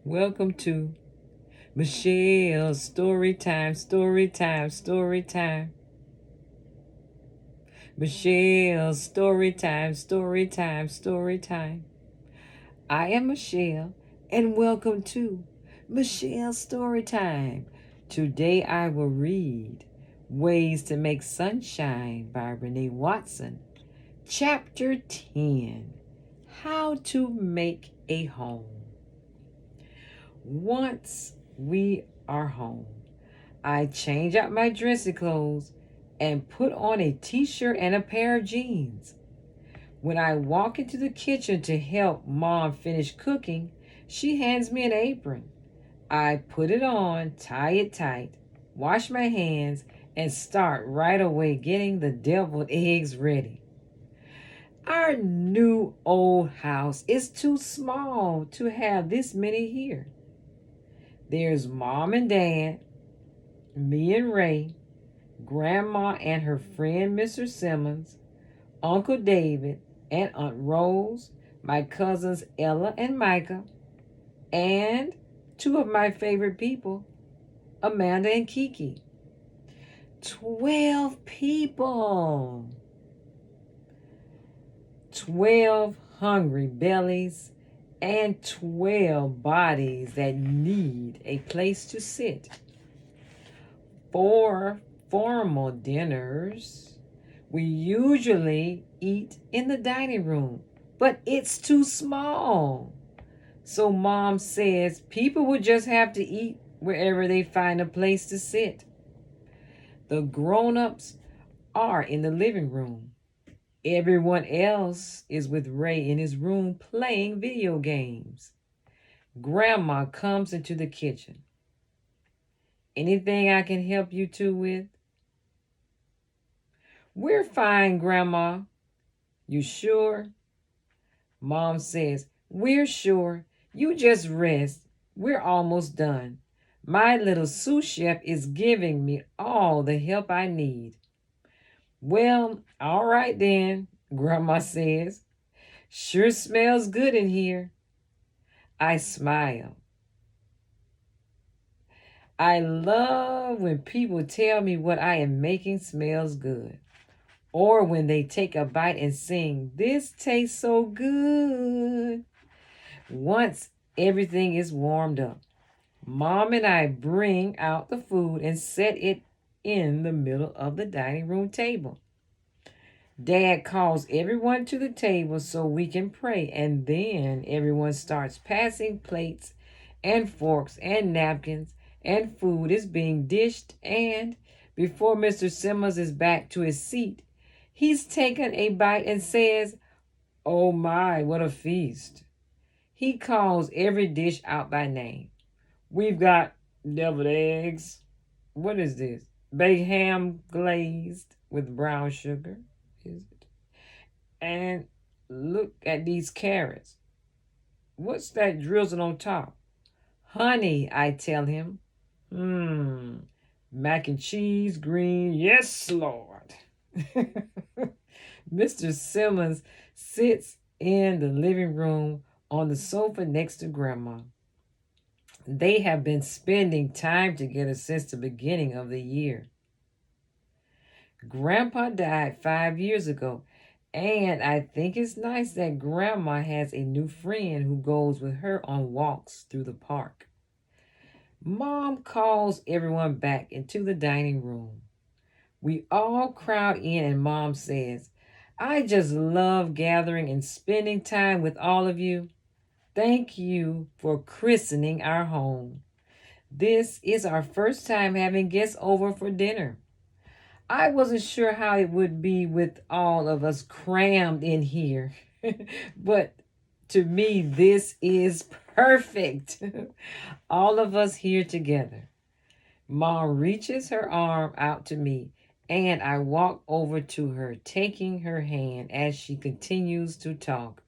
Welcome to Michelle's Story Time, Story Time, Story Time. Michelle's Story Time, Story Time, Story Time. I am Michelle, and welcome to Michelle's Story Time. Today I will read Ways to Make Sunshine by Renee Watson, Chapter 10, How to Make a Home. Once we are home, I change out my dressy clothes and put on a t-shirt and a pair of jeans. When I walk into the kitchen to help Mom finish cooking, she hands me an apron. I put it on, tie it tight, wash my hands, and start right away getting the deviled eggs ready. Our new old house is too small to have this many here. There's Mom and Dad, me and Ray, Grandma and her friend Mr. Simmons, Uncle David and Aunt Rose, my cousins Ella and Micah, and two of my favorite people, Amanda and Kiki. 12 people. 12 hungry bellies and 12 bodies that need a place to sit. 4 formal dinners. We usually eat in the dining room, but it's too small. So Mom says people will just have to eat wherever they find a place to sit. The grown-ups are in the living room. Everyone else is with Ray in his room playing video games. Grandma comes into the kitchen. Anything I can help you two with? We're fine, Grandma. You sure? Mom says, we're sure. You just rest. We're almost done. My little sous chef is giving me all the help I need. Well, all right then, Grandma says. Sure smells good in here. I smile. I love when people tell me what I am making smells good. Or when they take a bite and sing, this tastes so good. Once everything is warmed up, Mom and I bring out the food and set it in the middle of the dining room table. Dad calls everyone to the table so we can pray, and then everyone starts passing plates and forks and napkins, and food is being dished, and before Mr. Simmons is back to his seat, he's taken a bite and says, "Oh my, what a feast." He calls every dish out by name. We've got deviled eggs. What is this? Baked ham glazed with brown sugar. Is it? And look at these carrots. What's that drizzle on top? Honey, I tell him. Mac and cheese, green. Yes, Lord. Mr. Simmons sits in the living room on the sofa next to Grandma. They have been spending time together since the beginning of the year. Grandpa died 5 years ago, and I think it's nice that Grandma has a new friend who goes with her on walks through the park. Mom calls everyone back into the dining room. We all crowd in, and Mom says, I just love gathering and spending time with all of you. Thank you for christening our home. This is our first time having guests over for dinner. I wasn't sure how it would be with all of us crammed in here, but to me, this is perfect. All of us here together. Mom reaches her arm out to me, and I walk over to her, taking her hand as she continues to talk.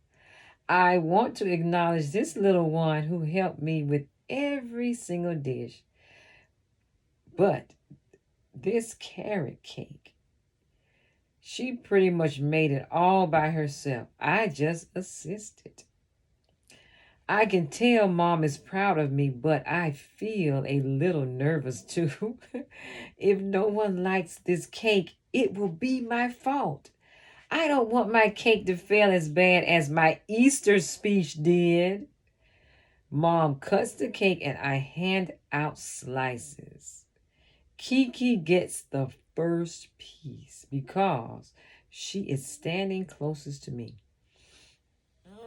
I want to acknowledge this little one who helped me with every single dish. But this carrot cake, she pretty much made it all by herself. I just assisted. I can tell Mom is proud of me, but I feel a little nervous too. If no one likes this cake, it will be my fault. I don't want my cake to fail as bad as my Easter speech did. Mom cuts the cake and I hand out slices. Kiki gets the first piece because she is standing closest to me.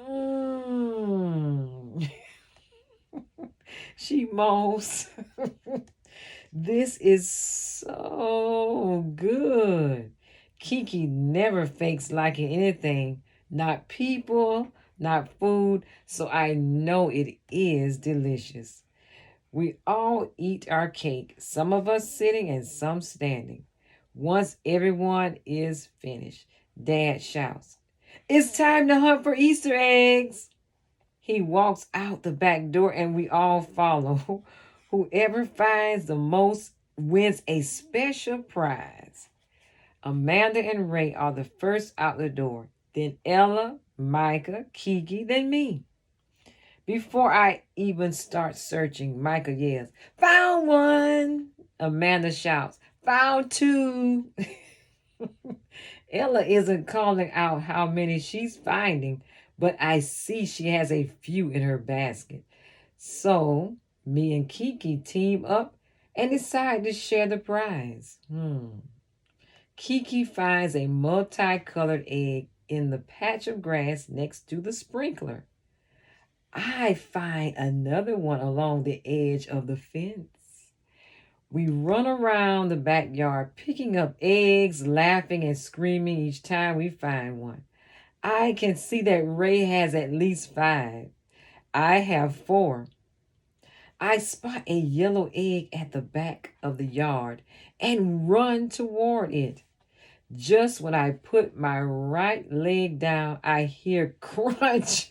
Mm. She moans. This is so good. Kiki never fakes liking anything, not people, not food, so I know it is delicious. We all eat our cake, some of us sitting and some standing. Once everyone is finished, Dad shouts, "It's time to hunt for Easter eggs!" He walks out the back door and we all follow. Whoever finds the most wins a special prize. Amanda and Ray are the first out the door, then Ella, Micah, Kiki, then me. Before I even start searching, Micah yells, "Found one!" Amanda shouts, "Found two!" Ella isn't calling out how many she's finding, but I see she has a few in her basket. So, me and Kiki team up and decide to share the prize. Kiki finds a multicolored egg in the patch of grass next to the sprinkler. I find another one along the edge of the fence. We run around the backyard picking up eggs, laughing and screaming each time we find one. I can see that Ray has at least 5. I have 4. I spot a yellow egg at the back of the yard and run toward it. Just when I put my right leg down, I hear crunch.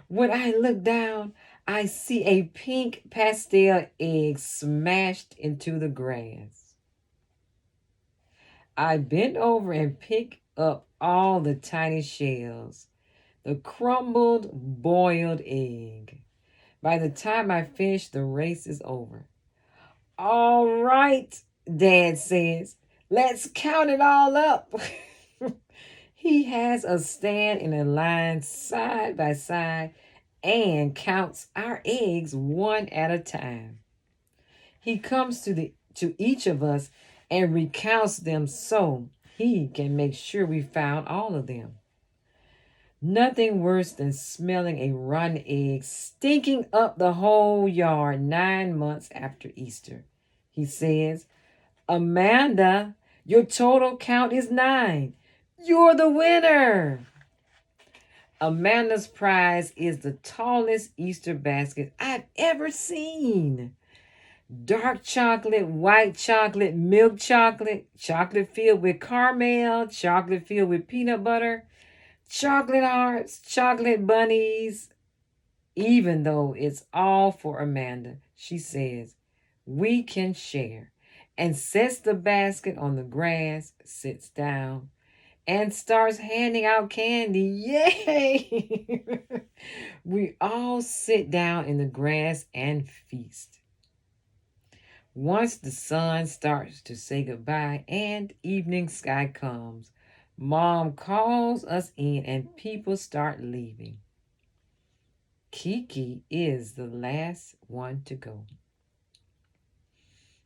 When I look down, I see a pink pastel egg smashed into the grass. I bend over and pick up all the tiny shells, the crumbled, boiled egg. By the time I finish, the race is over. "All right," Dad says, "let's count it all up." He has us stand in a line side by side and counts our eggs one at a time. He comes to each of us and recounts them so he can make sure we found all of them. Nothing worse than smelling a rotten egg stinking up the whole yard 9 months after Easter. He says, "Amanda, your total count is 9. You're the winner." Amanda's prize is the tallest Easter basket I've ever seen. Dark chocolate, white chocolate, milk chocolate, chocolate filled with caramel, chocolate filled with peanut butter, chocolate hearts, chocolate bunnies. Even though it's all for Amanda, she says, "We can share," and sets the basket on the grass, sits down, and starts handing out candy. Yay! We all sit down in the grass and feast. Once the sun starts to say goodbye and evening sky comes, Mom calls us in and people start leaving. Kiki is the last one to go.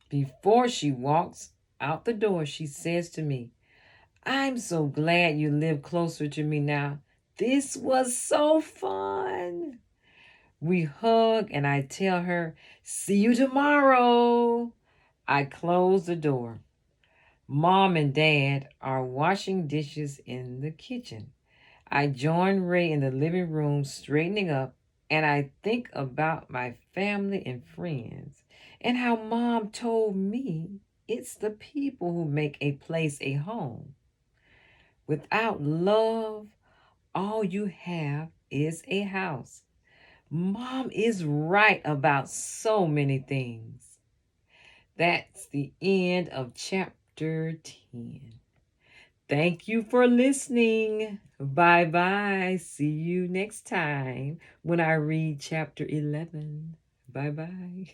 Before she walks out the door, she says to me, "I'm so glad you live closer to me now. This was so fun." We hug and I tell her, "See you tomorrow." I close the door. Mom and Dad are washing dishes in the kitchen. I join Ray in the living room straightening up, and I think about my family and friends and how Mom told me it's the people who make a place a home. Without love, all you have is a house. Mom is right about so many things. That's the end of chapter 10. Thank you for listening. Bye bye. See you next time when I read chapter 11. Bye bye.